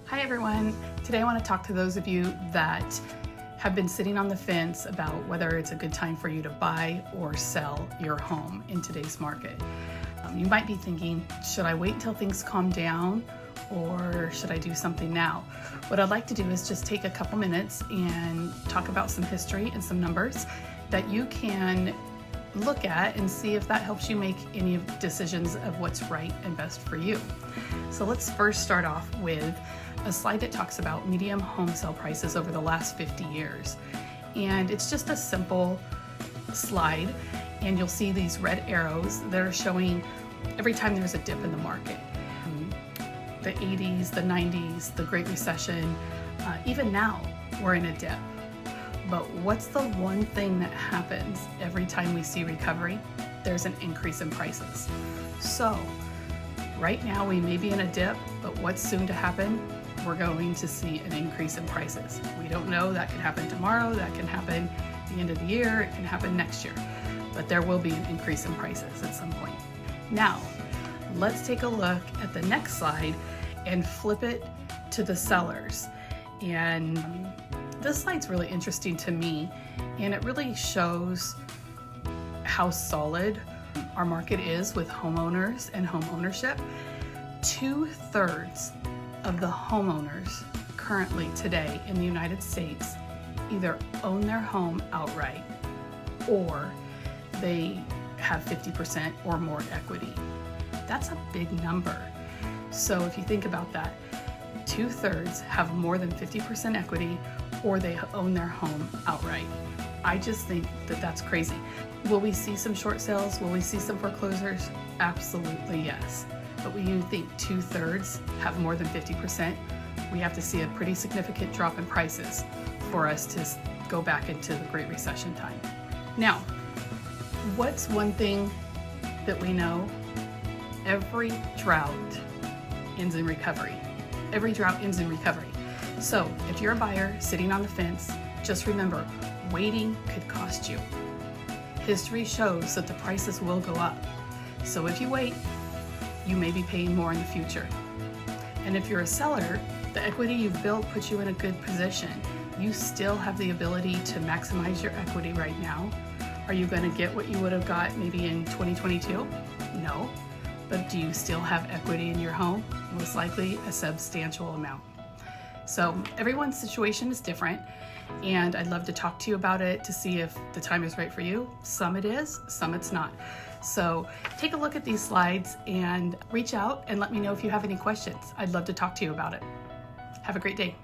Hi everyone. Today I want to talk to those of you that have been sitting on the fence about whether it's a good time for you to buy or sell your home in today's market. You might be thinking, should I wait until things calm down or should I do something now? What I'd like to do is just take a couple minutes and talk about some history and some numbers that you can look at and see if that helps you make any decisions of what's right and best for you. So let's first start off with a slide that talks about median home sale prices over the last 50 years. And it's just a simple slide, and you'll see these red arrows that are showing every time there's a dip in the market. The 80s, the 90s, the Great Recession, even now we're in a dip. But what's the one thing that happens every time we see recovery? There's an increase in prices. So right now we may be in a dip, but what's soon to happen? We're going to see an increase in prices. We don't know, that can happen tomorrow, that can happen at the end of the year, it can happen next year, but there will be an increase in prices at some point. Now, let's take a look at the next slide and flip it to the sellers. And this slide's really interesting to me, and it really shows how solid our market is with homeowners and home ownership. 2/3 of the homeowners currently today in the United States either own their home outright or they have 50% or more equity. That's a big number. So if you think about that, 2/3 have more than 50% equity or they own their home outright. I just think that that's crazy. Will we see some short sales? Will we see some foreclosures? Absolutely yes. But when you think 2/3 have more than 50%, we have to see a pretty significant drop in prices for us to go back into the Great Recession time. Now, what's one thing that we know? Every drought ends in recovery. Every drought ends in recovery. So if you're a buyer sitting on the fence, just remember, waiting could cost you. History shows that the prices will go up. So if you wait, you may be paying more in the future. And if you're a seller, the equity you've built puts you in a good position. You still have the ability to maximize your equity right now. Are you going to get what you would have got maybe in 2022? No. But do you still have equity in your home? Most likely a substantial amount. So everyone's situation is different, and I'd love to talk to you about it to see if the time is right for you. Some it is, some it's not. So take a look at these slides and reach out and let me know if you have any questions. I'd love to talk to you about it. Have a great day.